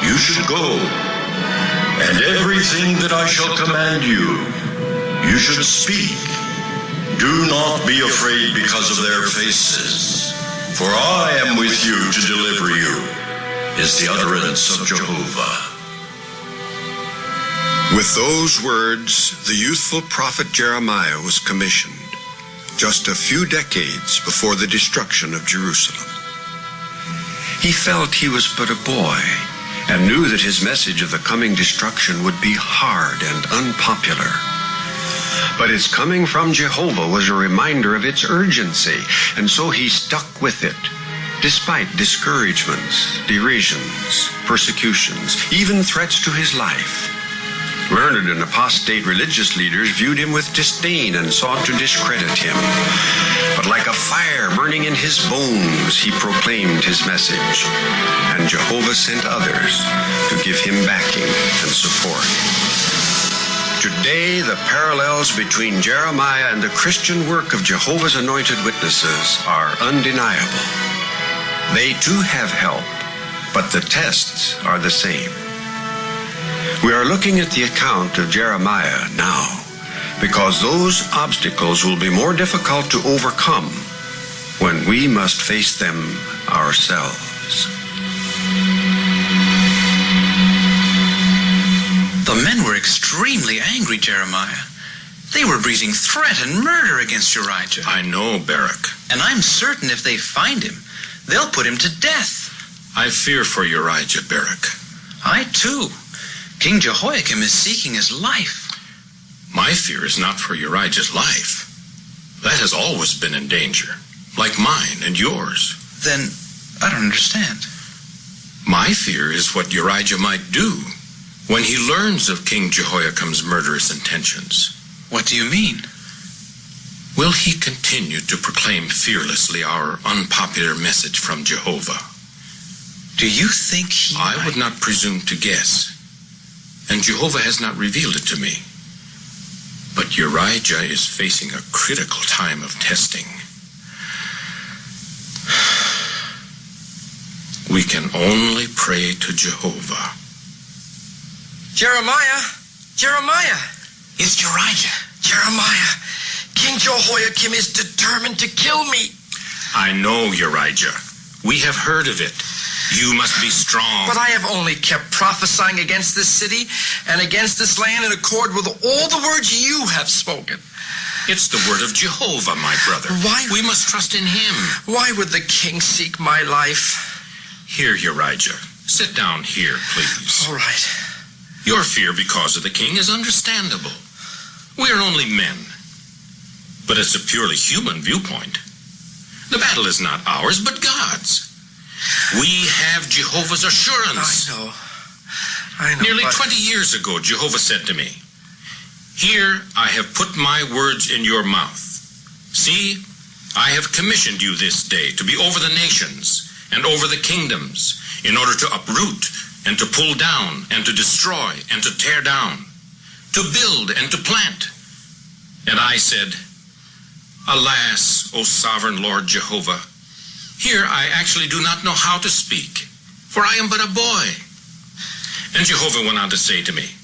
you should go, and everything that I shall command you, you should speak. Do not be afraid because of their faces, for I am with you to deliver you, is the utterance of Jehovah. With those words, the youthful prophet Jeremiah was commissioned, just a few decades before the destruction of Jerusalem. He felt he was but a boy, and knew that his message of the coming destruction would be hard and unpopular. But its coming from Jehovah was a reminder of its urgency, and so he stuck with it, despite discouragements, derisions, persecutions, even threats to his life. Learned and apostate religious leaders viewed him with disdain and sought to discredit him. But like a fire burning in his bones, he proclaimed his message, and Jehovah sent others to give him backing and support. Today, the parallels between Jeremiah and the Christian work of Jehovah's anointed witnesses are undeniable. They too have help, but the tests are the same. We are looking at the account of Jeremiah now, because those obstacles will be more difficult to overcome when we must face them ourselves. The men were extremely angry, Jeremiah. They were breathing threat and murder against Urijah. I know, Baruch. And I'm certain if they find him, they'll put him to death. I fear for Urijah, Baruch. I too. King Jehoiakim is seeking his life. My fear is not for Urijah's life. That has always been in danger, like mine and yours. Then, I don't understand. My fear is what Urijah might do when he learns of King Jehoiakim's murderous intentions. What do you mean? Will he continue to proclaim fearlessly our unpopular message from Jehovah? Do you think he I would not presume to guess, and Jehovah has not revealed it to me. But Urijah is facing a critical time of testing. We can only pray to Jehovah. Jeremiah! Jeremiah! It's Urijah. Jeremiah! King Jehoiakim is determined to kill me. I know, Urijah. We have heard of it. You must be strong. But I have only kept prophesying against this city and against this land in accord with all the words you have spoken. It's the word of Jehovah, my brother. We must trust in him. Why would the king seek my life? Here, Urijah. Sit down here, please. All right. Your fear because of the king is understandable. We are only men. But it's a purely human viewpoint. The battle is not ours, but God's. We have Jehovah's assurance. I know. Nearly 20 years ago, Jehovah said to me, "Here I have put my words in your mouth. See, I have commissioned you this day to be over the nations and over the kingdoms, in order to uproot and to pull down and to destroy and to tear down, to build and to plant." And I said, "Alas, O sovereign Lord Jehovah, here I actually do not know how to speak, for I am but a boy." And Jehovah went on to say to me,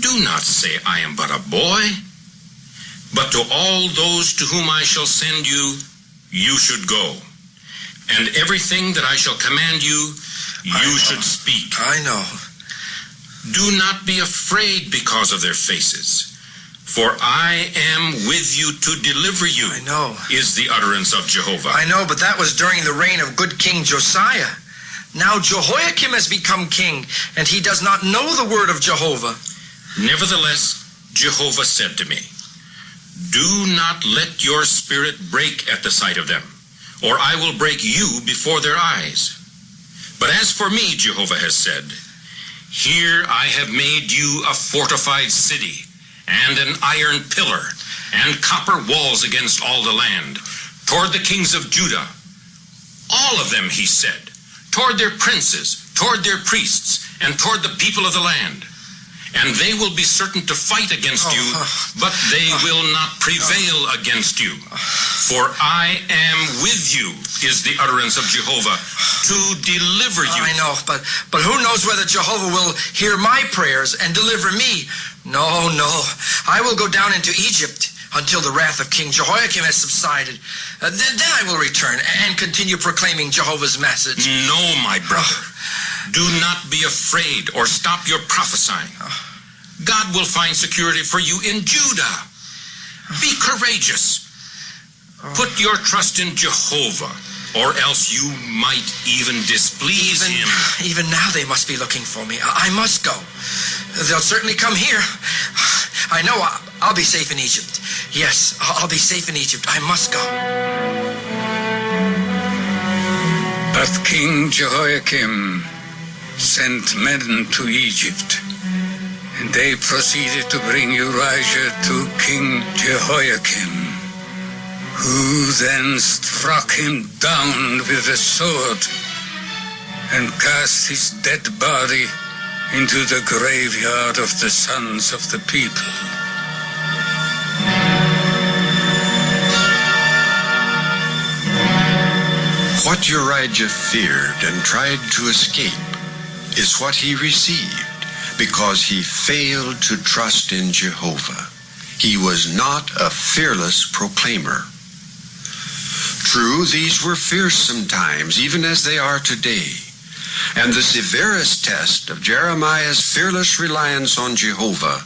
"Do not say I am but a boy, but to all those to whom I shall send you, you should go. And everything that I shall command you, you should speak. I know. Do not be afraid because of their faces, for I am with you to deliver you," I know. is the utterance of Jehovah. I know, but that was during the reign of good King Josiah. Now Jehoiakim has become king, and he does not know the word of Jehovah. Nevertheless, Jehovah said to me, "Do not let your spirit break at the sight of them, or I will break you before their eyes. But as for me," Jehovah has said, "here I have made you a fortified city, and an iron pillar, and copper walls against all the land, toward the kings of Judah. All of them," he said, "toward their princes, toward their priests, and toward the people of the land. and they will be certain to fight against you, but they will not prevail against you. For I am with you, is the utterance of Jehovah, to deliver you. I know, but who knows whether Jehovah will hear my prayers and deliver me? No, I will go down into Egypt until the wrath of King Jehoiakim has subsided. Then I will return and continue proclaiming Jehovah's message. No, my brother. Do not be afraid or stop your prophesying. God will find security for you in Judah. Be courageous. Put your trust in Jehovah, or else you might even displease him. Even now they must be looking for me. I must go. They'll certainly come here. I know I'll be safe in Egypt. Yes, I'll be safe in Egypt. I must go. But King Jehoiakim sent men to Egypt, and they proceeded to bring Urijah to King Jehoiakim, who then struck him down with a sword and cast his dead body into the graveyard of the sons of the people. What Urijah feared and tried to escape is what he received, because he failed to trust in Jehovah. He was not a fearless proclaimer. True, these were fearsome times, even as they are today. And the severest test of Jeremiah's fearless reliance on Jehovah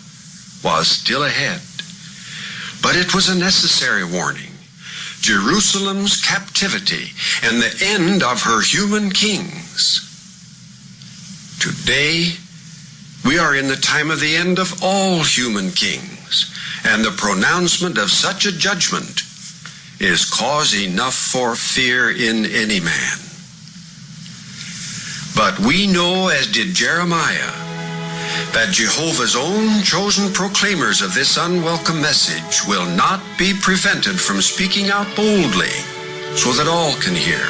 was still ahead. But it was a necessary warning. Jerusalem's captivity and the end of her human kings. Today, we are in the time of the end of all human kings, and the pronouncement of such a judgment is cause enough for fear in any man. But we know, as did Jeremiah, that Jehovah's own chosen proclaimers of this unwelcome message will not be prevented from speaking out boldly so that all can hear,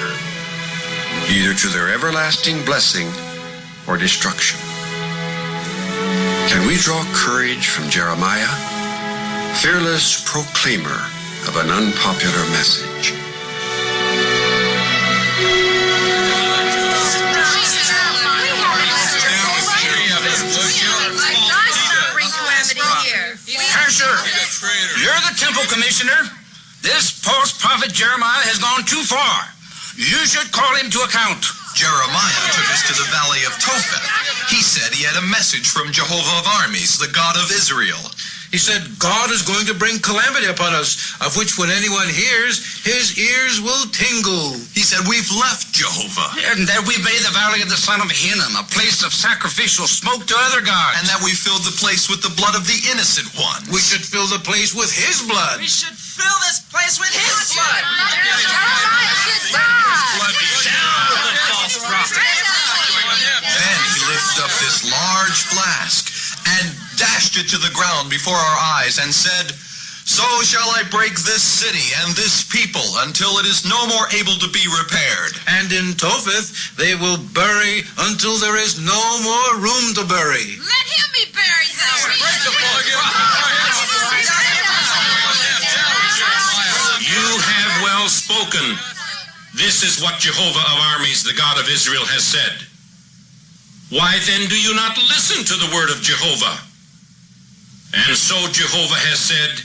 either to their everlasting blessing or destruction. Can we draw courage from Jeremiah, fearless proclaimer of an unpopular message? Sure. You're the temple commissioner. This false prophet Jeremiah has gone too far. You should call him to account. Jeremiah took us to the valley of Topheth. He said he had a message from Jehovah of armies, the God of Israel. He said, God is going to bring calamity upon us, of which when anyone hears, his ears will tingle. He said, we've left Jehovah. And that we made the valley of the son of Hinnom a place of sacrificial smoke to other gods. And that we filled the place with the blood of the innocent ones. We should fill the place with his blood. We should fill this place with his blood. Then he lifted up this large flask and dashed it to the ground before our eyes and said, so shall I break this city and this people until it is no more able to be repaired. And in Topheth they will bury until there is no more room to bury. Let him be buried there. You have well spoken. This is what Jehovah of armies, the God of Israel, has said. Why then do you not listen to the word of Jehovah? And so Jehovah has said,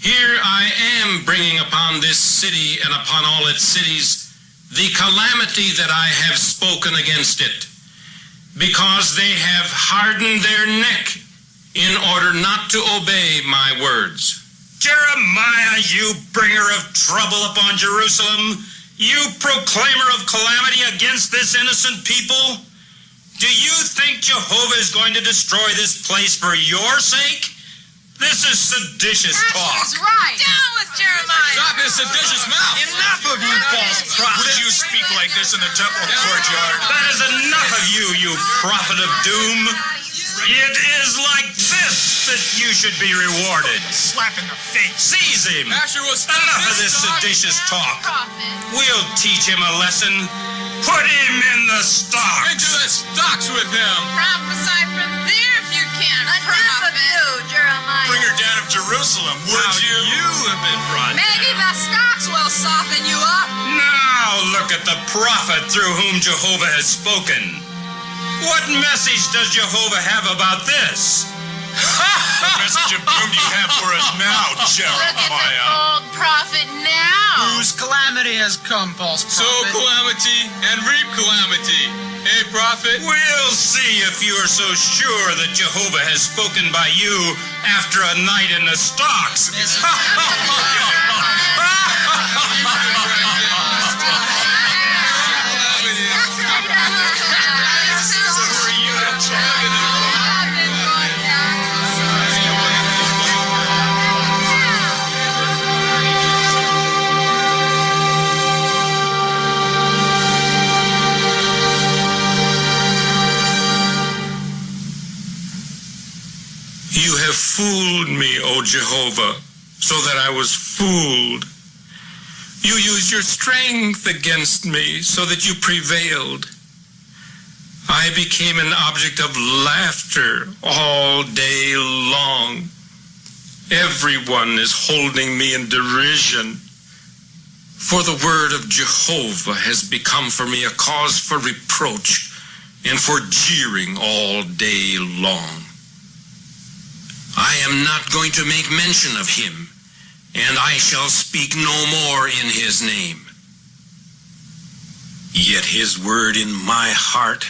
here I am bringing upon this city and upon all its cities the calamity that I have spoken against it, because they have hardened their neck in order not to obey my words. Jeremiah, you bringer of trouble upon Jerusalem, you proclaimer of calamity against this innocent people, do you think Jehovah is going to destroy this place for your sake? This is seditious talk. He's right. Down with Jeremiah. Stop his seditious mouth. Enough of you false prophets. Would you speak like this in the temple courtyard? That is enough of you, you prophet of doom. It is like this that you should be rewarded. Slap in the face. Seize him. Enough of this seditious talk. We'll teach him a lesson. Put him in the stocks. Into the stocks with him. Prophesy from there if you prophet through whom Jehovah has spoken. What message does Jehovah have about this? What message of doom do you have for us now, Look at the Jeremiah? bold prophet now. Whose calamity has come, false prophet? Sow calamity and reap calamity. Hey, prophet? We'll see if you are so sure that Jehovah has spoken by you after a night in the stocks. You have fooled me, O Jehovah, so that I was fooled. You used your strength against me so that you prevailed. I became an object of laughter all day long. Everyone is holding me in derision. For the word of Jehovah has become for me a cause for reproach and for jeering all day long. I am not going to make mention of him, and I shall speak no more in his name. Yet his word in my heart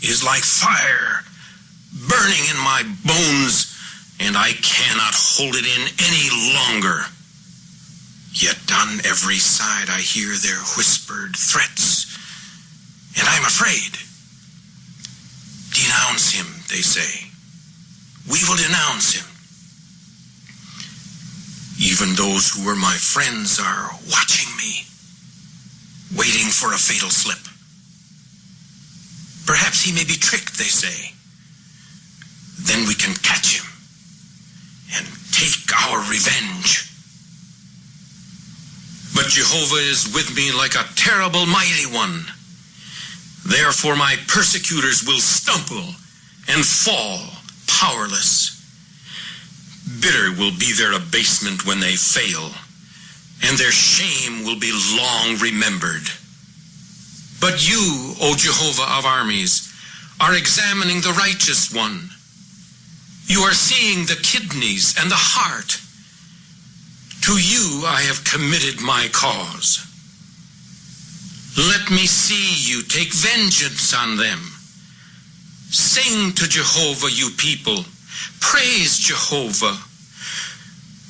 is like fire, burning in my bones, and I cannot hold it in any longer. Yet on every side I hear their whispered threats, and I'm afraid. Denounce him, they say. We will denounce him. Even those who were my friends are watching me, waiting for a fatal slip. Perhaps he may be tricked, they say. Then we can catch him and take our revenge. But Jehovah is with me like a terrible mighty one. Therefore my persecutors will stumble and fall powerless. Bitter will be their abasement when they fail, and their shame will be long remembered. But you, O Jehovah of armies, are examining the righteous one. You are seeing the kidneys and the heart. To you I have committed my cause. Let me see you take vengeance on them. Sing to Jehovah, you people. Praise Jehovah.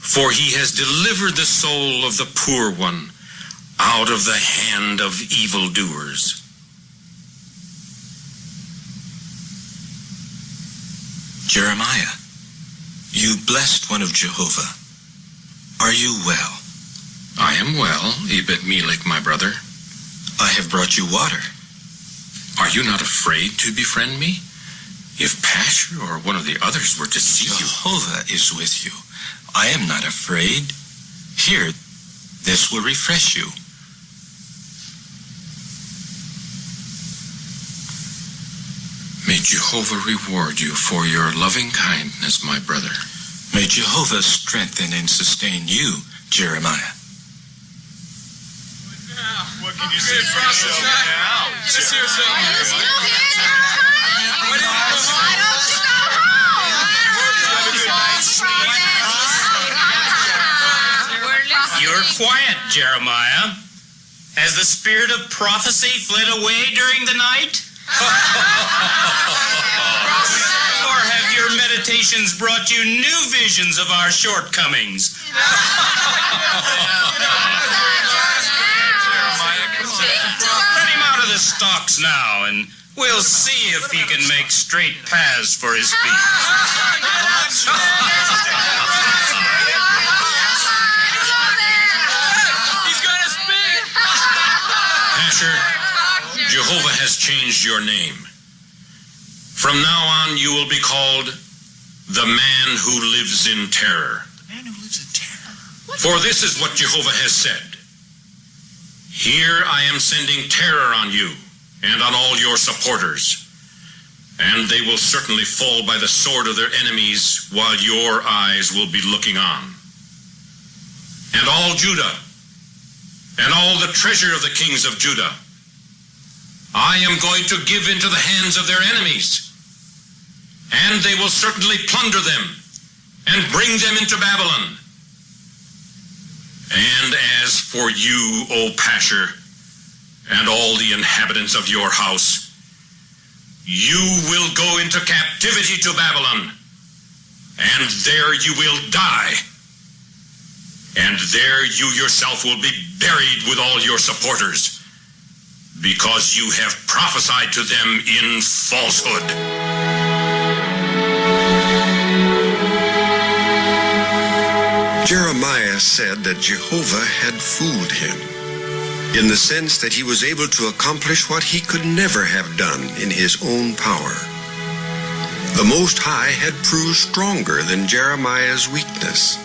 For he has delivered the soul of the poor one out of the hand of evildoers. Jeremiah, you blessed one of Jehovah. Are you well? I am well, Ebed-Melech, my brother. I have brought you water. Are you not afraid to befriend me? If Pasher or one of the others were to see you... Jehovah is with you. I am not afraid. Here, this will refresh you. May Jehovah reward you for your loving kindness, my brother. May Jehovah strengthen and sustain you, Jeremiah. What can you say for yourself now? Let's hear something. You're quiet, Jeremiah. Has the spirit of prophecy fled away during the night? Or have your meditations brought you new visions of our shortcomings? Let him out of the stocks now, and we'll see if he can make straight paths for his feet. Asher, Jehovah has changed your name. From now on, you will be called the man who lives in terror. The man who lives in terror. For this is what Jehovah has said. Here I am sending terror on you and on all your supporters, and they will certainly fall by the sword of their enemies while your eyes will be looking on. And all Judah, and all the treasure of the kings of Judah, I am going to give into the hands of their enemies, and they will certainly plunder them and bring them into Babylon. And as for you, O Pashur, and all the inhabitants of your house, you will go into captivity to Babylon, and there you will die. And there you yourself will be buried with all your supporters, because you have prophesied to them in falsehood. Jeremiah said that Jehovah had fooled him, in the sense that he was able to accomplish what he could never have done in his own power. The Most High had proved stronger than Jeremiah's weakness.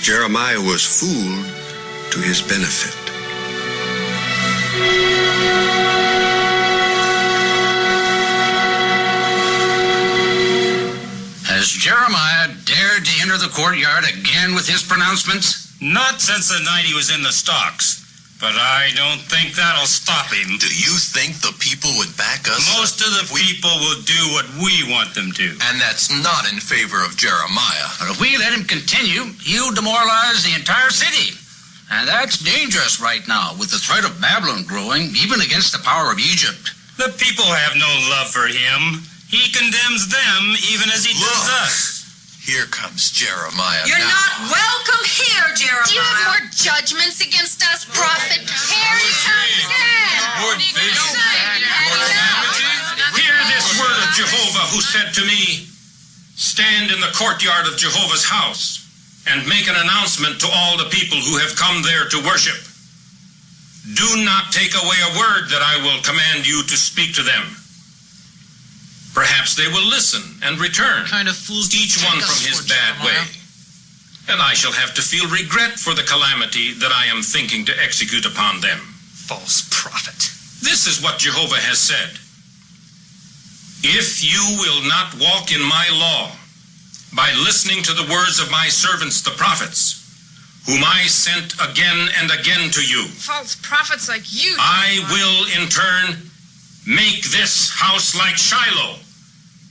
Jeremiah was fooled to his benefit. Has Jeremiah dared to enter the courtyard again with his pronouncements? Not since the night he was in the stocks. But I don't think that'll stop him. Do you think the people would back us? Most of the people will do what we want them to. And that's not in favor of Jeremiah. But if we let him continue, he'll demoralize the entire city. And that's dangerous right now, with the threat of Babylon growing, even against the power of Egypt. The people have no love for him. He condemns them even as he does us. Here comes Jeremiah. You're now. not welcome here, Jeremiah. Do you have more judgments against us, prophet? Here he comes in. Hear this word of Jehovah, who said to me, stand in the courtyard of Jehovah's house and make an announcement to all the people who have come there to worship. Do not take away a word that I will command you to speak to them. Perhaps they will listen and return, What kind of fools each one from his bad way. And I shall have to feel regret for the calamity that I am thinking to execute upon them. false prophet? This is what Jehovah has said. If you will not walk in my law by listening to the words of my servants the prophets, whom I sent again and again to you, False prophets like you. I will in turn make this house like Shiloh,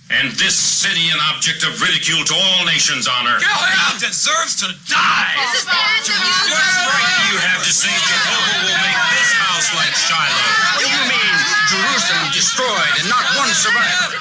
and this city an object of ridicule to all nations on earth. Jehovah deserves to die. This is the end of you. What you have to say, Jehovah will make this house like Shiloh. What do you mean, Jerusalem destroyed and not one survived?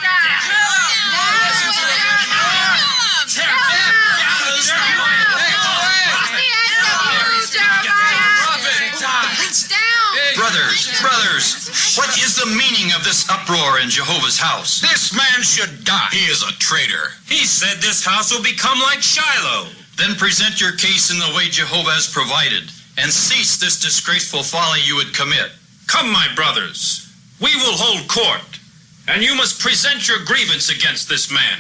Brothers, what is the meaning of this uproar in Jehovah's house? This man should die. He is a traitor. He said this house will become like Shiloh. Then present your case in the way Jehovah has provided, and cease this disgraceful folly you would commit. Come, my brothers, we will hold court, and you must present your grievance against this man.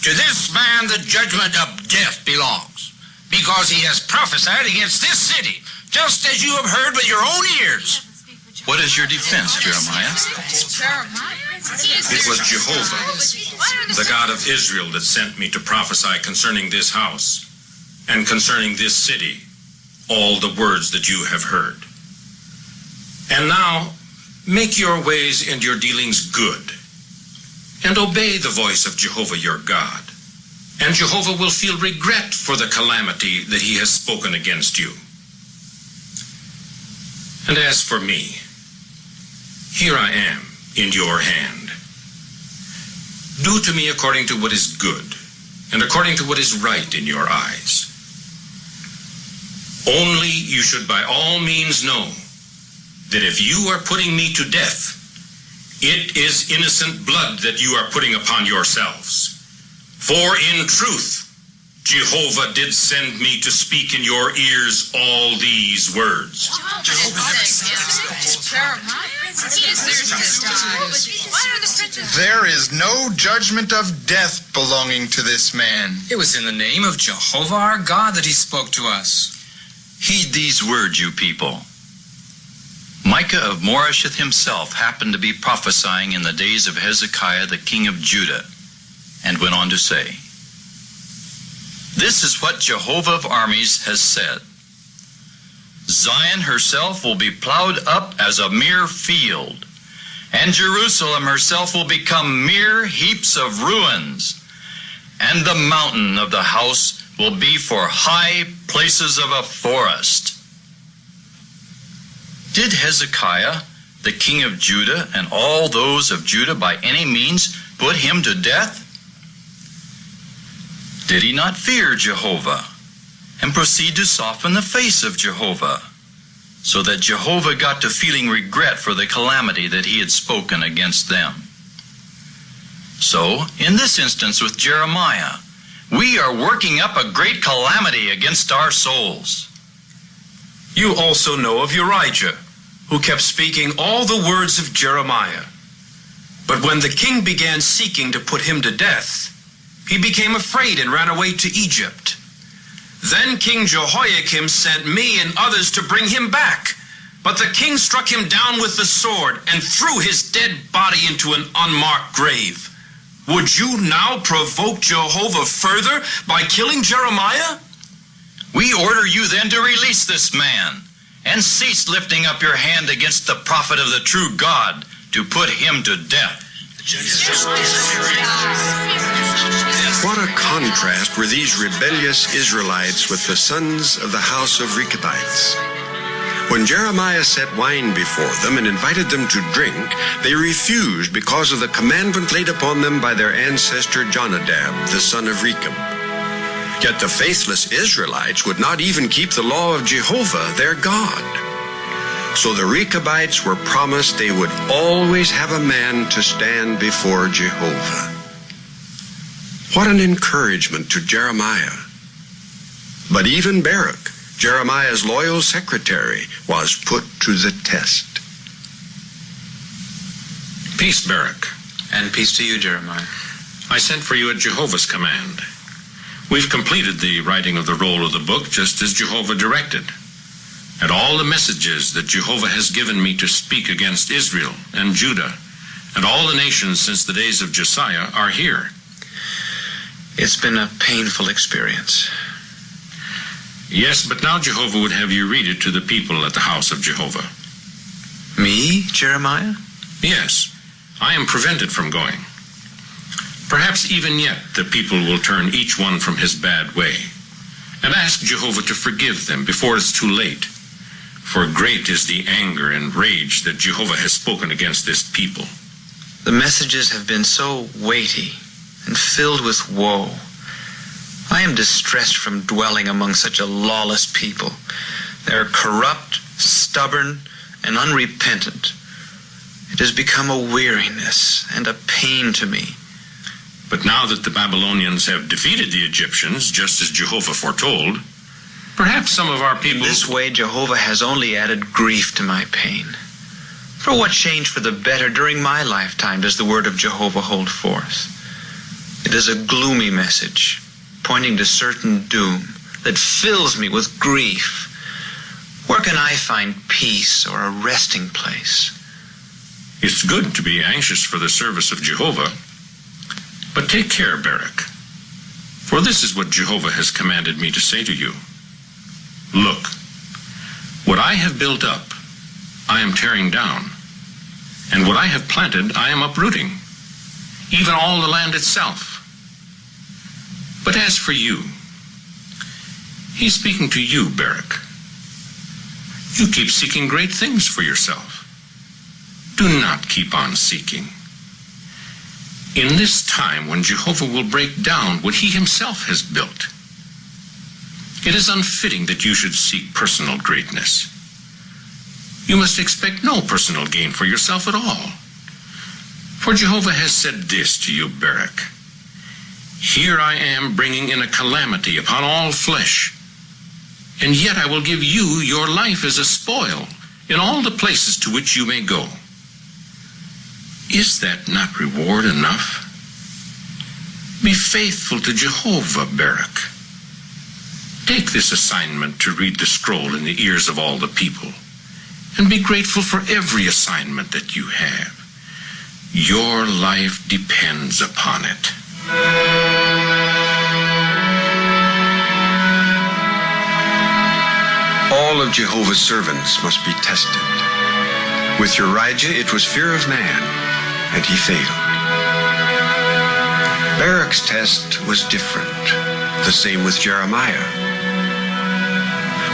To this man the judgment of death belongs, because he has prophesied against this city, just as you have heard with your own ears. What is your defense, Jeremiah? It was Jehovah, the God of Israel, that sent me to prophesy concerning this house and concerning this city all the words that you have heard. And now make your ways and your dealings good, and obey the voice of Jehovah your God, and Jehovah will feel regret for the calamity that he has spoken against you. And as for me, here I am in your hand. Do to me according to what is good, and according to what is right in your eyes. Only you should by all means know that if you are putting me to death, it is innocent blood that you are putting upon yourselves. For in truth, Jehovah did send me to speak in your ears all these words. There is no judgment of death belonging to this man. It was in the name of Jehovah our God that he spoke to us. Heed these words, you people. Micah of Moresheth himself happened to be prophesying in the days of Hezekiah the king of Judah, and went on to say, This is what Jehovah of armies has said. Zion herself will be plowed up as a mere field, and Jerusalem herself will become mere heaps of ruins, and the mountain of the house will be for high places of a forest. Did Hezekiah, the king of Judah, and all those of Judah by any means put him to death? Did he not fear Jehovah and proceed to soften the face of Jehovah, so that Jehovah got to feeling regret for the calamity that he had spoken against them? So, in this instance with Jeremiah, we are working up a great calamity against our souls. You also know of Urijah, who kept speaking all the words of Jeremiah. But when the king began seeking to put him to death, he became afraid and ran away to Egypt. Then King Jehoiakim sent me and others to bring him back. But the king struck him down with the sword and threw his dead body into an unmarked grave. Would you now provoke Jehovah further by killing Jeremiah? We order you then to release this man, and cease lifting up your hand against the prophet of the true God to put him to death. What a contrast were these rebellious Israelites with the sons of the house of Rechabites. When Jeremiah set wine before them and invited them to drink, they refused because of the commandment laid upon them by their ancestor Jonadab, the son of Rechab. Yet the faithless Israelites would not even keep the law of Jehovah, their God. So the Rechabites were promised they would always have a man to stand before Jehovah. What an encouragement to Jeremiah. But even Baruch, Jeremiah's loyal secretary, was put to the test. Peace, Baruch. And peace to you, Jeremiah. I sent for you at Jehovah's command. We've completed the writing of the roll of the book just as Jehovah directed. And all the messages that Jehovah has given me to speak against Israel and Judah and all the nations since the days of Josiah are here. It's been a painful experience. Yes, but now Jehovah would have you read it to the people at the house of Jehovah. Me, Jeremiah? Yes, I am prevented from going. Perhaps even yet the people will turn each one from his bad way and ask Jehovah to forgive them before it's too late. For great is the anger and rage that Jehovah has spoken against this people. The messages have been so weighty and filled with woe. I am distressed from dwelling among such a lawless people. They are corrupt, stubborn, and unrepentant. It has become a weariness and a pain to me. But now that the Babylonians have defeated the Egyptians, just as Jehovah foretold, perhaps some of our people... In this way, Jehovah has only added grief to my pain. For what change for the better during my lifetime does the word of Jehovah hold forth? It is a gloomy message, pointing to certain doom, that fills me with grief. Where can I find peace or a resting place? It's good to be anxious for the service of Jehovah. But take care, Baruch, for this is what Jehovah has commanded me to say to you. Look, what I have built up, I am tearing down, and what I have planted, I am uprooting, even all the land itself. But as for you, he's speaking to you, Baruch. You keep seeking great things for yourself. Do not keep on seeking. In this time when Jehovah will break down what he himself has built, it is unfitting that you should seek personal greatness. You must expect no personal gain for yourself at all. For Jehovah has said this to you, Baruch: Here I am bringing in a calamity upon all flesh, and yet I will give you your life as a spoil in all the places to which you may go. Is that not reward enough? Be faithful to Jehovah, Baruch. Take this assignment to read the scroll in the ears of all the people, and be grateful for every assignment that you have. Your life depends upon it. All of Jehovah's servants must be tested. With Urijah, it was fear of man, and he failed. Baruch's test was different. The same with Jeremiah.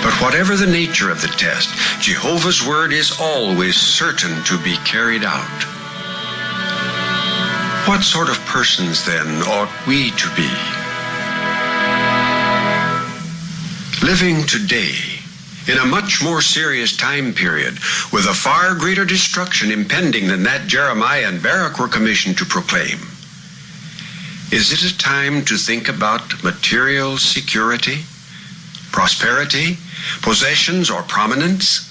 But whatever the nature of the test, Jehovah's word is always certain to be carried out. What sort of persons, then, ought we to be? Living today, in a much more serious time period, with a far greater destruction impending than that Jeremiah and Baruch were commissioned to proclaim, is it a time to think about material security, prosperity, possessions, or prominence?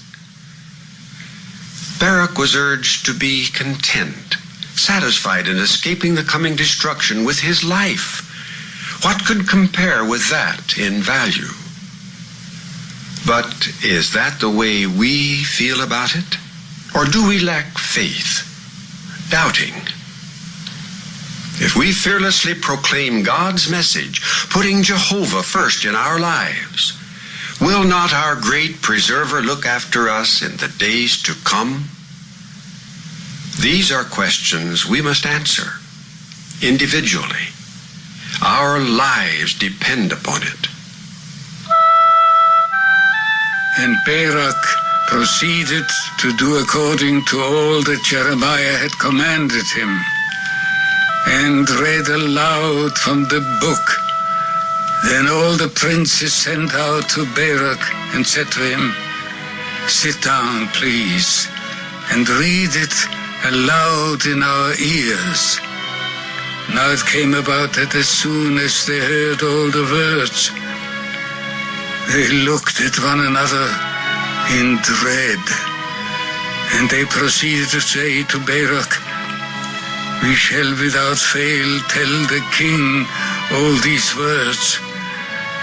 Baruch was urged to be content, satisfied in escaping the coming destruction with his life. What could compare with that in value? But is that the way we feel about it? Or do we lack faith, doubting? If we fearlessly proclaim God's message, putting Jehovah first in our lives, will not our great preserver look after us in the days to come? These are questions we must answer individually. Our lives depend upon it. And Baruch proceeded to do according to all that Jeremiah had commanded him, and read aloud from the book. Then all the princes sent out to Baruch and said to him, "Sit down, please, and read it aloud in our ears." Now it came about that as soon as they heard all the words, they looked at one another in dread, and they proceeded to say to Baruch, "We shall without fail tell the king all these words."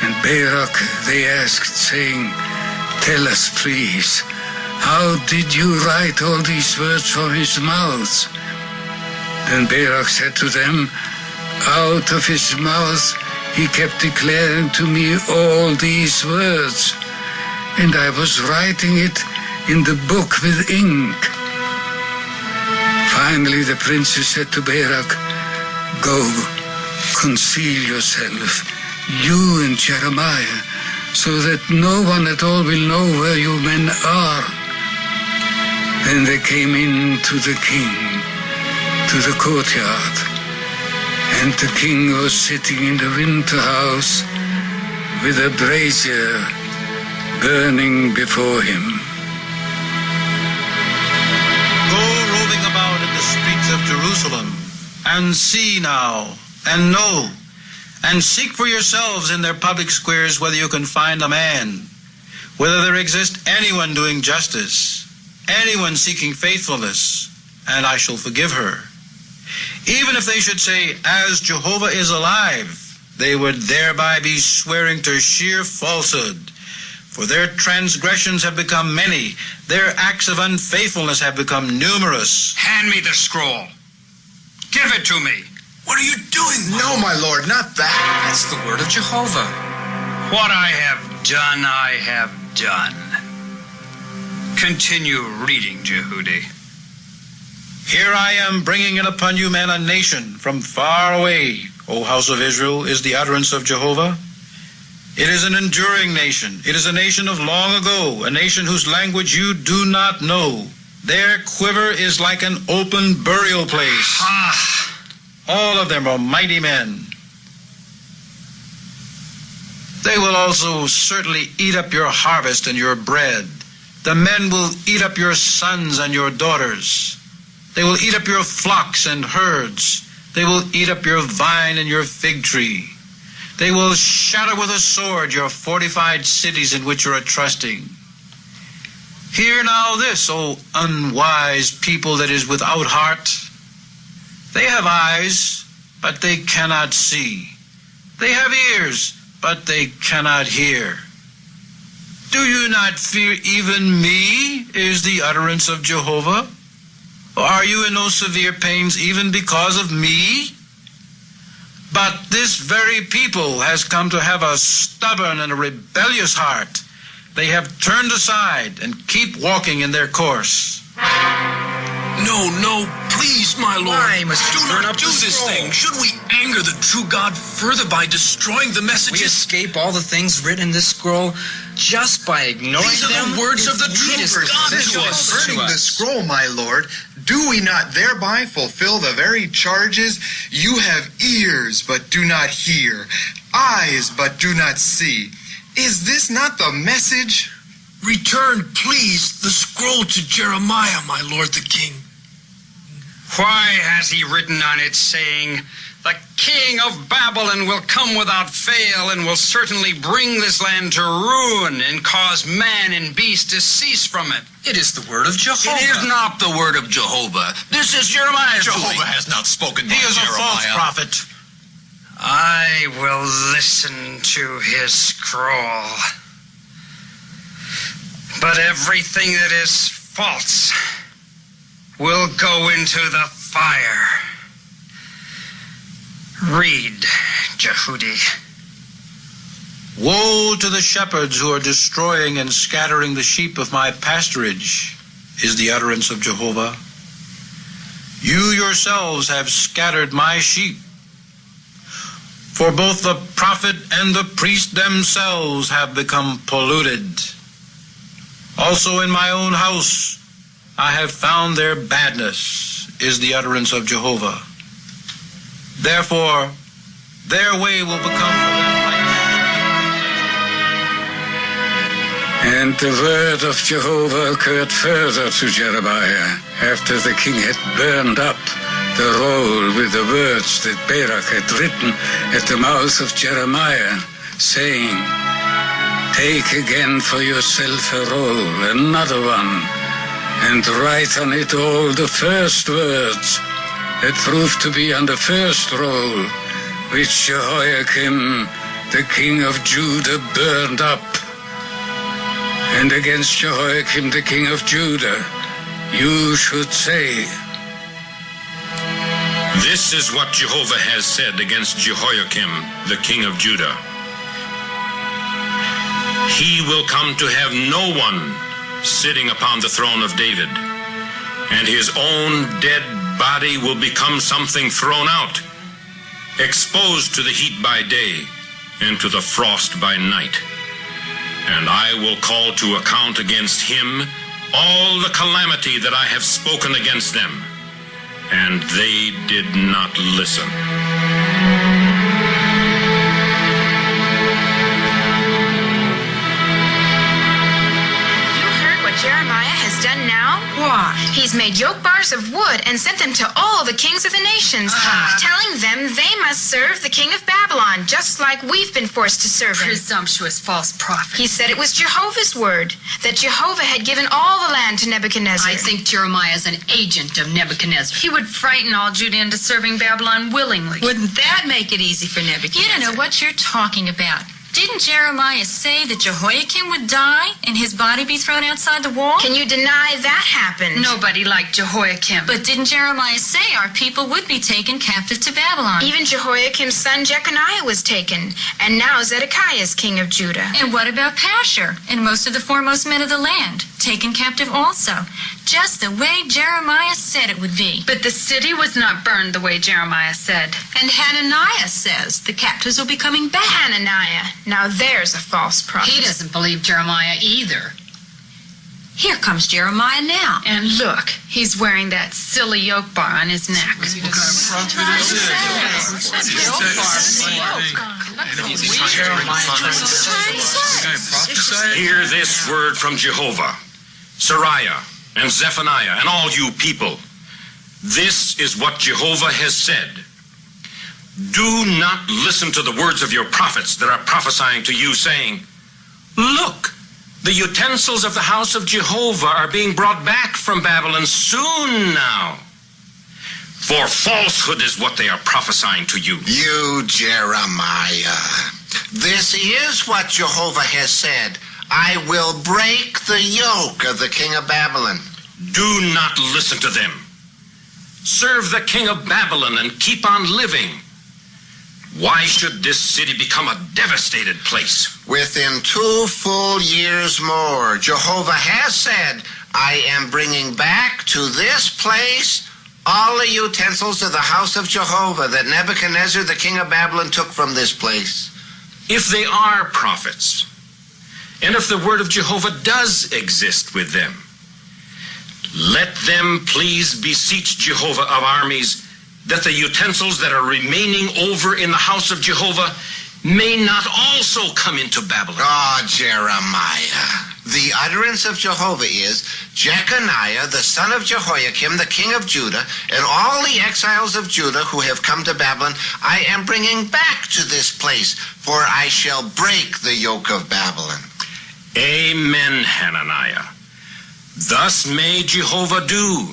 And Baruch they asked, saying, "Tell us, please, how did you write all these words from his mouth?" Then Baruch said to them, "Out of his mouth he kept declaring to me all these words, and I was writing it in the book with ink." Finally the princes said to Baruch, "Go, conceal yourself, you and Jeremiah, so that no one at all will know where you men are." Then they came in to the king, to the courtyard, and the king was sitting in the winter house with a brazier burning before him. Go roving about in the streets of Jerusalem, and see now, and know, and seek for yourselves in their public squares whether you can find a man, whether there exists anyone doing justice, anyone seeking faithfulness, and I shall forgive her. Even if they should say, "As Jehovah is alive," they would thereby be swearing to sheer falsehood. For their transgressions have become many, their acts of unfaithfulness have become numerous. Hand me the scroll. Give it to me. What are you doing? No, my lord, not that. That's the word of Jehovah. What I have done, I have done. Continue reading, Jehudi. Here I am bringing in upon you, men, a nation from far away, O house of Israel, is the utterance of Jehovah. It is an enduring nation. It is a nation of long ago, a nation whose language you do not know. Their quiver is like an open burial place. All of them are mighty men. They will also certainly eat up your harvest and your bread. The men will eat up your sons and your daughters. They will eat up your flocks and herds. They will eat up your vine and your fig tree. They will shatter with a sword your fortified cities in which you are trusting. Hear now this, O unwise people that is without heart. They have eyes, but they cannot see. They have ears, but they cannot hear. Do you not fear even me, is the utterance of Jehovah? Or are you in no severe pains even because of me? But this very people has come to have a stubborn and a rebellious heart. They have turned aside and keep walking in their course. No, please, my lord. Why must do you burn not up do the this scroll? thing? Should we anger the true God further by destroying the messages? We escape all the things written in this scroll just by ignoring These are them. the words of the true God to us. Burning the scroll, my lord, do we not thereby fulfill the very charges? You have ears, but do not hear, eyes, but do not see. Is this not the message? Return, please, the scroll to Jeremiah, my lord the king. Why has he written on it, saying, "The king of Babylon will come without fail and will certainly bring this land to ruin and cause man and beast to cease from it"? It is the word of Jehovah. It is not the word of Jehovah. This is Jeremiah's Jehovah doing. has not spoken by He is Jeremiah. a false prophet. I will listen to his scroll. But everything that is false will go into the fire. Read, Jehudi. Woe to the shepherds who are destroying and scattering the sheep of my pasturage, is the utterance of Jehovah. You yourselves have scattered my sheep. For both the prophet and the priest themselves have become polluted. Also in my own house I have found their badness, is the utterance of Jehovah. Therefore, their way will become for them like... And the word of Jehovah occurred further to Jeremiah after the king had burned up the roll with the words that Baruch had written at the mouth of Jeremiah, saying, "Take again for yourself a roll, another one, and write on it all the first words that proved to be on the first roll, which Jehoiakim, the king of Judah, burned up. And against Jehoiakim, the king of Judah, you should say, This is what Jehovah has said against Jehoiakim, the king of Judah. He will come to have no one sitting upon the throne of David, and his own dead body will become something thrown out, exposed to the heat by day and to the frost by night. And I will call to account against him all the calamity that I have spoken against them. And they did not listen. Jeremiah has done now? What? He's made yoke bars of wood and sent them to all the kings of the nations, telling them they must serve the king of Babylon, just like we've been forced to serve him. Presumptuous false prophet. He said it was Jehovah's word, that Jehovah had given all the land to Nebuchadnezzar. I think Jeremiah is an agent of Nebuchadnezzar. He would frighten all Judah into serving Babylon willingly. Wouldn't that make it easy for Nebuchadnezzar? You don't know what you're talking about. Didn't Jeremiah say that Jehoiakim would die and his body be thrown outside the wall? Can you deny that happened? Nobody liked Jehoiakim. But didn't Jeremiah say our people would be taken captive to Babylon? Even Jehoiakim's son Jeconiah was taken, and now Zedekiah is king of Judah. And what about Pashur and most of the foremost men of the land? Taken captive also, just the way Jeremiah said it would be. But the city was not burned the way Jeremiah said. And Hananiah says the captives will be coming back. Hananiah, now there's a false prophet. He doesn't believe Jeremiah either. Here comes Jeremiah now. And look, he's wearing that silly yoke bar on his neck. Hear this word from Jehovah, Sariah and Zephaniah and all you people. This is what Jehovah has said. Do not listen to the words of your prophets that are prophesying to you, saying, Look, the utensils of the house of Jehovah are being brought back from Babylon soon now. For falsehood is what they are prophesying to you. You, Jeremiah, this is what Jehovah has said. I will break the yoke of the king of Babylon. Do not listen to them. Serve the king of Babylon and keep on living. Why should this city become a devastated place? Within 2 full years more, Jehovah has said, I am bringing back to this place all the utensils of the house of Jehovah that Nebuchadnezzar, the king of Babylon, took from this place. If they are prophets, and if the word of Jehovah does exist with them, let them please beseech Jehovah of armies that the utensils that are remaining over in the house of Jehovah may not also come into Babylon. Oh, Jeremiah. The utterance of Jehovah is, Jeconiah, the son of Jehoiakim, the king of Judah, and all the exiles of Judah who have come to Babylon, I am bringing back to this place, for I shall break the yoke of Babylon. Amen, Hananiah. Thus may Jehovah do.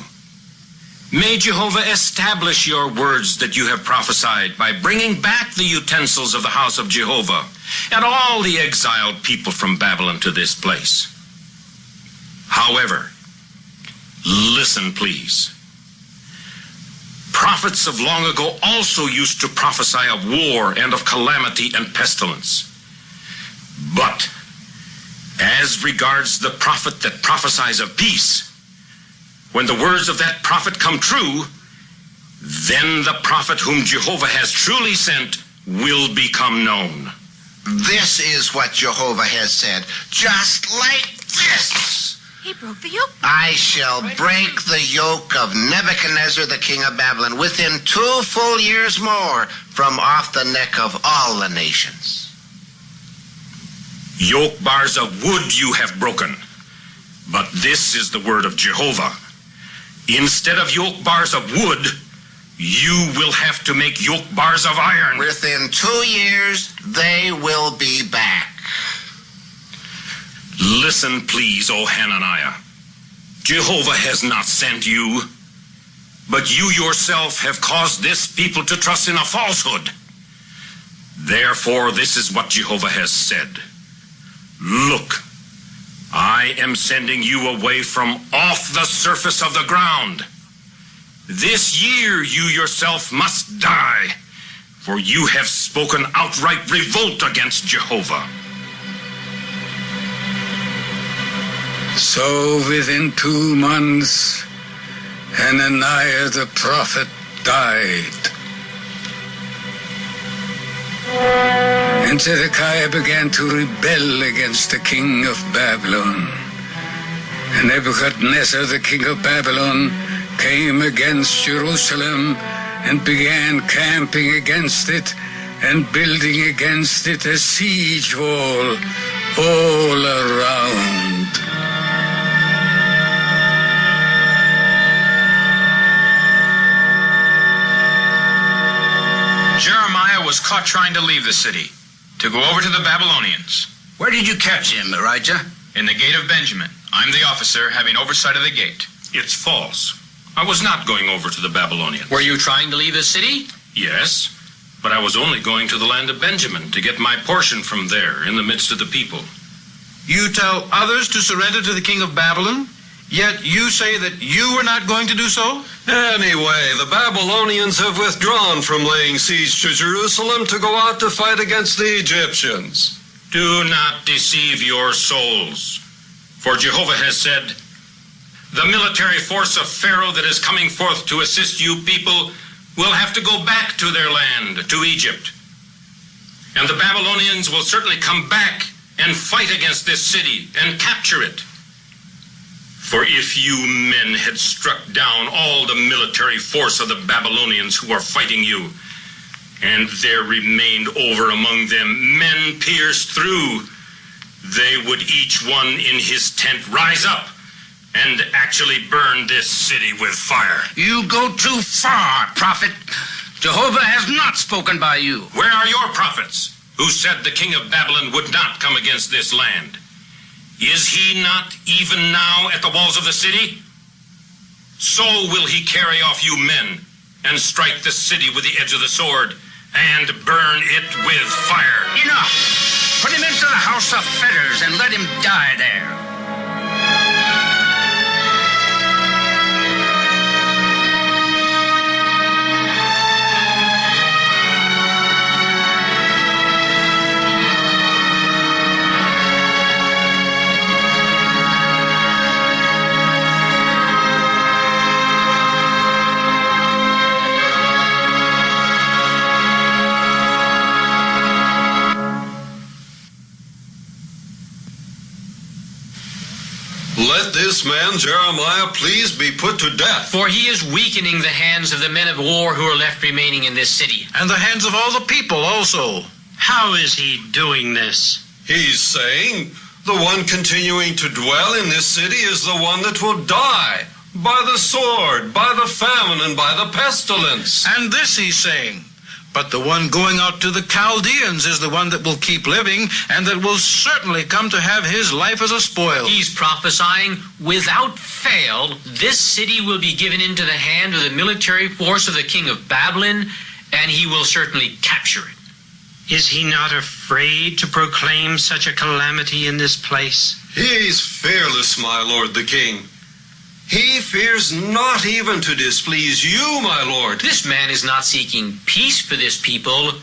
May Jehovah establish your words that you have prophesied by bringing back the utensils of the house of Jehovah and all the exiled people from Babylon to this place. However, listen please. Prophets of long ago also used to prophesy of war and of calamity and pestilence. But as regards the prophet that prophesies of peace, when the words of that prophet come true, then the prophet whom Jehovah has truly sent will become known. This is what Jehovah has said, just like this. He broke the yoke. I shall break the yoke of Nebuchadnezzar, the king of Babylon, within 2 full years more from off the neck of all the nations. Yoke bars of wood you have broken, but this is the word of Jehovah. Instead of yoke bars of wood, you will have to make yoke bars of iron. Within 2 years, they will be back. Listen, please, O Hananiah. Jehovah has not sent you, but you yourself have caused this people to trust in a falsehood. Therefore, this is what Jehovah has said. Look, I am sending you away from off the surface of the ground. This year you yourself must die, for you have spoken outright revolt against Jehovah. So within 2 months, Hananiah the prophet died. And Zedekiah began to rebel against the king of Babylon. And Nebuchadnezzar, the king of Babylon, came against Jerusalem and began camping against it and building against it a siege wall all around. Jeremiah was caught trying to leave the city, to go over to the Babylonians. Where did you catch him, Elijah? In the gate of Benjamin. I'm the officer having oversight of the gate. It's false. I was not going over to the Babylonians. Were you trying to leave the city? Yes, but I was only going to the land of Benjamin to get my portion from there in the midst of the people. You tell others to surrender to the king of Babylon, yet you say that you were not going to do so? Anyway, the Babylonians have withdrawn from laying siege to Jerusalem to go out to fight against the Egyptians. Do not deceive your souls, for Jehovah has said, the military force of Pharaoh that is coming forth to assist you people will have to go back to their land, to Egypt. And the Babylonians will certainly come back and fight against this city and capture it. For if you men had struck down all the military force of the Babylonians who are fighting you, and there remained over among them men pierced through, they would each one in his tent rise up and actually burn this city with fire. You go too far, prophet. Jehovah has not spoken by you. Where are your prophets who said the king of Babylon would not come against this land? Is he not even now at the walls of the city? So will he carry off you men and strike the city with the edge of the sword and burn it with fire. Enough! Put him into the house of fetters and let him die there. this man Jeremiah please be put to death. For he is weakening the hands of the men of war who are left remaining in this city. And the hands of all the people also. How is he doing this? He's saying the one continuing to dwell in this city is the one that will die by the sword, by the famine, and by the pestilence. And this he's saying. But the one going out to the Chaldeans is the one that will keep living and that will certainly come to have his life as a spoil. He's prophesying, without fail, this city will be given into the hand of the military force of the king of Babylon, and he will certainly capture it. Is he not afraid to proclaim such a calamity in this place? He's fearless, my lord the king. He fears not even to displease you, my lord. This man is not seeking peace for this people,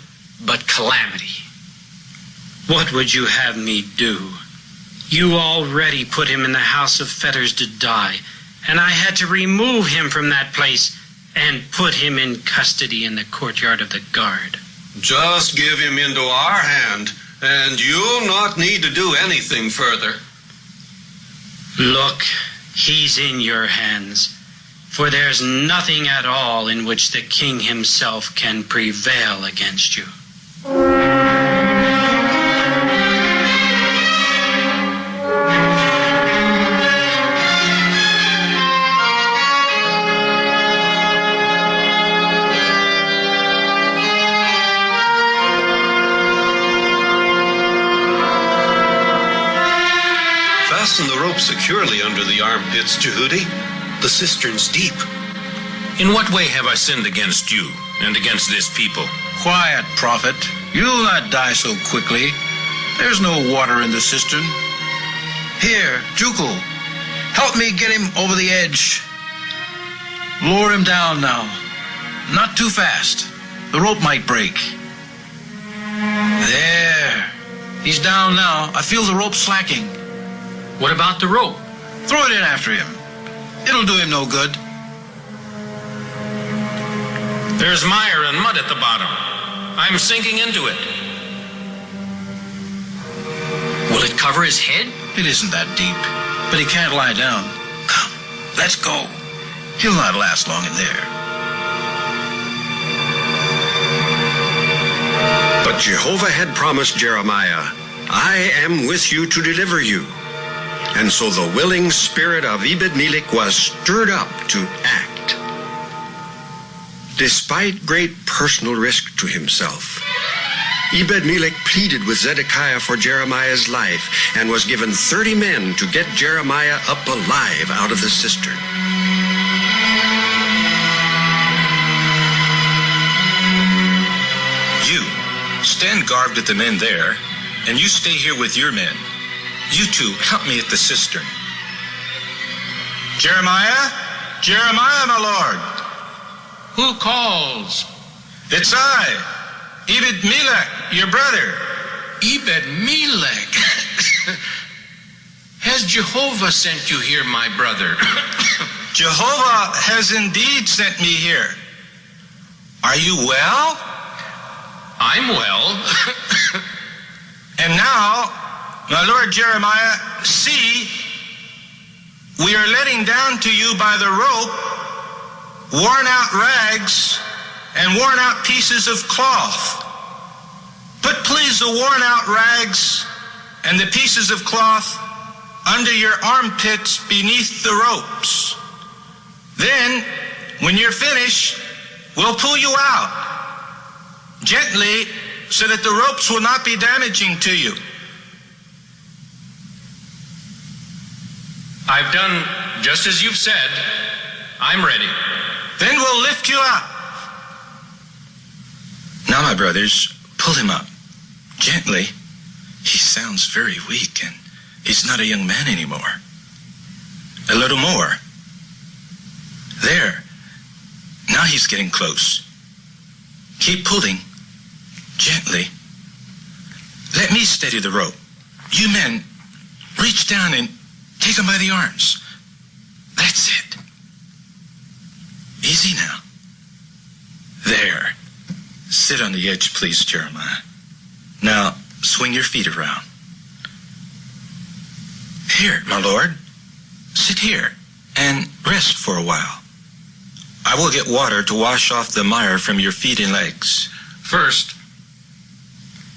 but calamity. What would you have me do? You already put him in the house of fetters to die, and I had to remove him from that place and put him in custody in the courtyard of the guard. Just give him into our hand, and you'll not need to do anything further. Look, he's in your hands, for there's nothing at all in which the king himself can prevail against you. Fasten the rope securely under the armpits, Jehudi. The cistern's deep. In what way have I sinned against you and against this people? Quiet, prophet. You'll not die so quickly. There's no water in the cistern. Here, Jukul, help me get him over the edge. Lower him down now. Not too fast. The rope might break. There. He's down now. I feel the rope slacking. What about the rope? Throw it in after him. It'll do him no good. There's mire and mud at the bottom. I'm sinking into it. Will it cover his head? It isn't that deep, but he can't lie down. Come, let's go. He'll not last long in there. But Jehovah had promised Jeremiah, I am with you to deliver you. And so the willing spirit of Ebed-Melech was stirred up to act. Despite great personal risk to himself, Ebed-Melech pleaded with Zedekiah for Jeremiah's life and was given 30 men to get Jeremiah up alive out of the cistern. You, stand guard with the men there, and you stay here with your men. You two, help me at the cistern. Jeremiah? Jeremiah, my lord. Who calls? It's I, Ebed-Melech, your brother. Ebed-Melech? Has Jehovah sent you here, my brother? Jehovah has indeed sent me here. Are you well? I'm well. And now, my lord Jeremiah, see, we are letting down to you by the rope worn out rags and worn out pieces of cloth. Put please the worn out rags and the pieces of cloth under your armpits beneath the ropes. Then, when you're finished, we'll pull you out gently so that the ropes will not be damaging to you. I've done just as you've said. I'm ready. Then we'll lift you up. Now, my brothers, pull him up. Gently. He sounds very weak, and he's not a young man anymore. A little more. There. Now he's getting close. Keep pulling. Gently. Let me steady the rope. You men, reach down and take him by the arms. That's it. Easy now. There. Sit on the edge, please, Jeremiah. Now, swing your feet around. Here, my lord. Sit sit here and rest for a while. I will get water to wash off the mire from your feet and legs. First,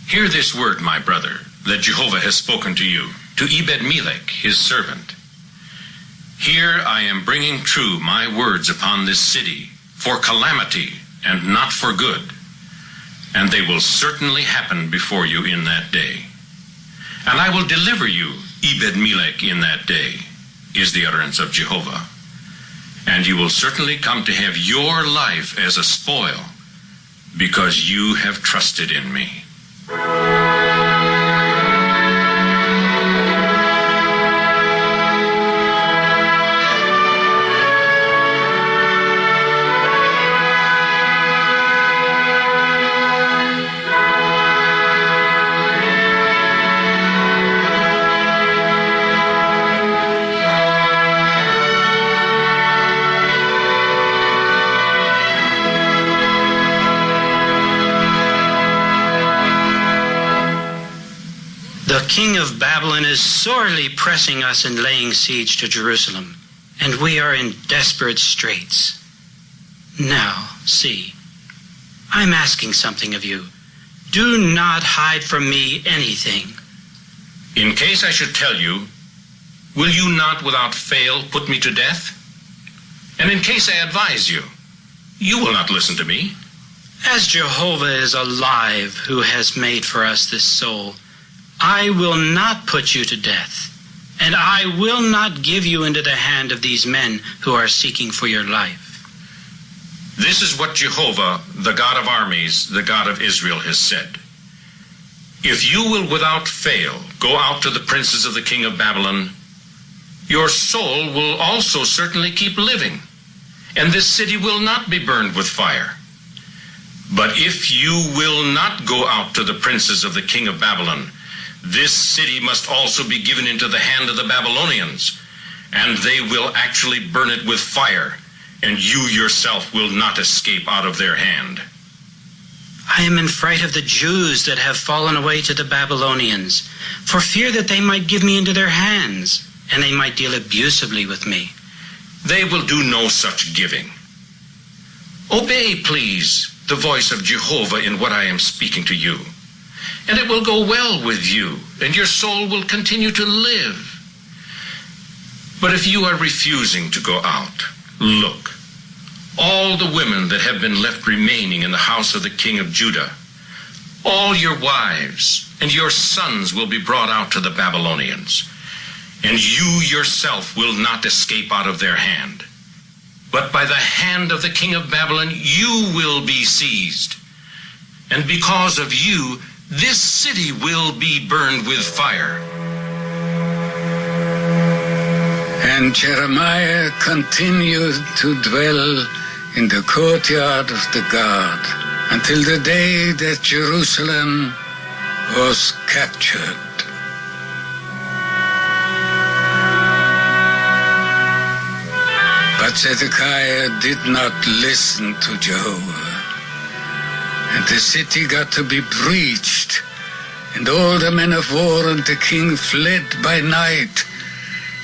hear this word, my brother, that Jehovah has spoken to you, to Ebed-Melech, his servant. Here I am bringing true my words upon this city, for calamity and not for good, and they will certainly happen before you in that day. And I will deliver you, Ebed-Melech, in that day, is the utterance of Jehovah. And you will certainly come to have your life as a spoil, because you have trusted in me. The king of Babylon is sorely pressing us and laying siege to Jerusalem, and we are in desperate straits. Now, see, I'm asking something of you. Do not hide from me anything. In case I should tell you, will you not without fail put me to death? And in case I advise you, you will not listen to me. As Jehovah is alive, who has made for us this soul, I will not put you to death, and I will not give you into the hand of these men who are seeking for your life. This is what Jehovah, the God of armies, the God of Israel, has said. If you will without fail go out to the princes of the king of Babylon, your soul will also certainly keep living, and this city will not be burned with fire. But if you will not go out to the princes of the king of Babylon, this city must also be given into the hand of the Babylonians, and they will actually burn it with fire, and you yourself will not escape out of their hand. I am in fright of the Jews that have fallen away to the Babylonians, for fear that they might give me into their hands, and they might deal abusively with me. They will do no such giving. Obey, please, the voice of Jehovah in what I am speaking to you, and it will go well with you, and your soul will continue to live. But if you are refusing to go out, look, all the women that have been left remaining in the house of the king of Judah, all your wives and your sons will be brought out to the Babylonians, and you yourself will not escape out of their hand. But by the hand of the king of Babylon you will be seized, and because of you this city will be burned with fire. And Jeremiah continued to dwell in the courtyard of the guard until the day that Jerusalem was captured. But Zedekiah did not listen to Jehovah. And the city got to be breached, and all the men of war and the king fled by night,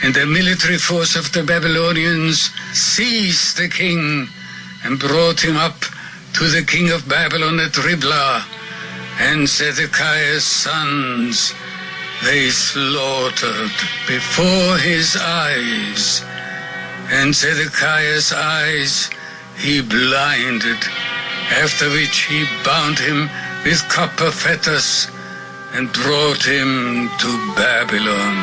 and the military force of the Babylonians seized the king and brought him up to the king of Babylon at Riblah, and Zedekiah's sons they slaughtered before his eyes, and Zedekiah's eyes he blinded, after which he bound him with copper fetters and brought him to Babylon.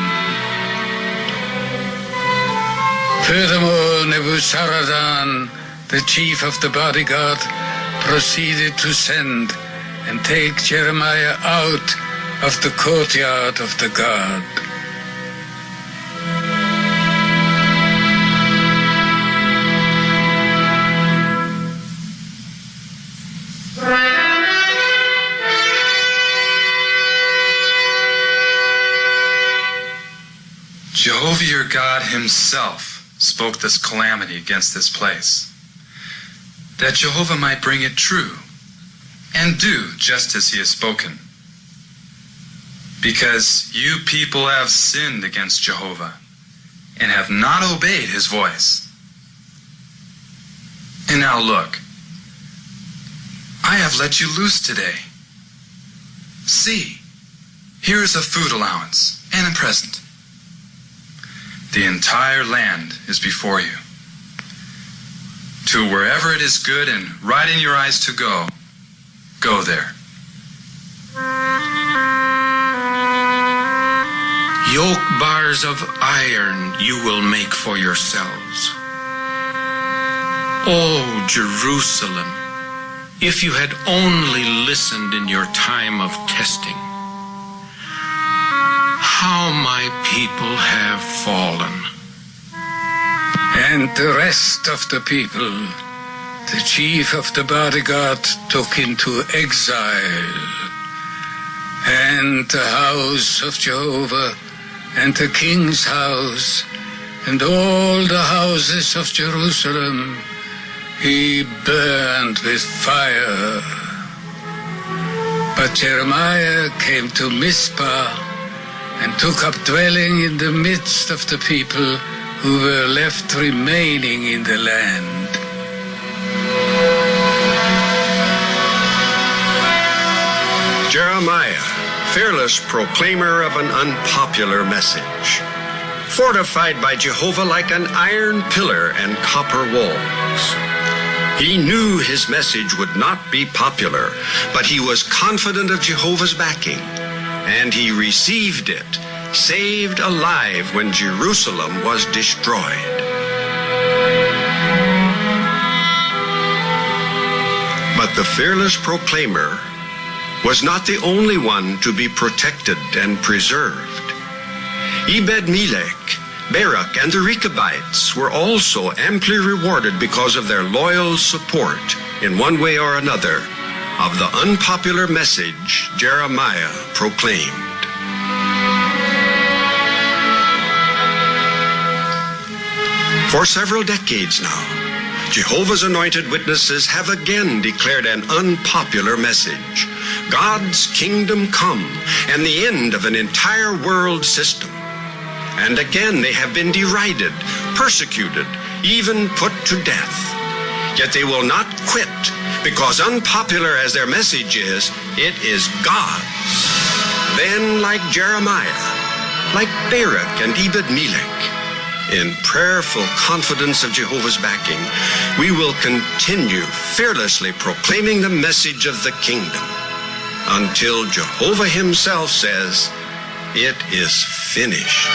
Furthermore, Nebuzaradan, the chief of the bodyguard, proceeded to send and take Jeremiah out of the courtyard of the guard. Jehovah your God himself spoke this calamity against this place, that Jehovah might bring it true and do just as he has spoken. Because you people have sinned against Jehovah, and have not obeyed his voice. And now look, I have let you loose today. See, here is a food allowance and a present. The entire land is before you. To wherever it is good and right in your eyes to go, go there. Yoke bars of iron you will make for yourselves. O Jerusalem, if you had only listened in your time of testing, how my people have fallen. And the rest of the people, the chief of the bodyguard took into exile. And the house of Jehovah, and the king's house, and all the houses of Jerusalem, he burned with fire. But Jeremiah came to Mizpah, and took up dwelling in the midst of the people who were left remaining in the land. Jeremiah, fearless proclaimer of an unpopular message, fortified by Jehovah like an iron pillar and copper walls. He knew his message would not be popular, but he was confident of Jehovah's backing, and he received it, saved alive when Jerusalem was destroyed. But the fearless proclaimer was not the only one to be protected and preserved. Ebed-Melech, Baruch, and the Rechabites were also amply rewarded because of their loyal support, in one way or another, of the unpopular message Jeremiah proclaimed. For several decades now, Jehovah's anointed witnesses have again declared an unpopular message: God's kingdom come and the end of an entire world system. And again they have been derided, persecuted, even put to death. Yet they will not quit, because unpopular as their message is, it is God's. Then, like Jeremiah, like Baruch and Ebed-Melech, in prayerful confidence of Jehovah's backing, we will continue fearlessly proclaiming the message of the kingdom until Jehovah himself says, "It is finished."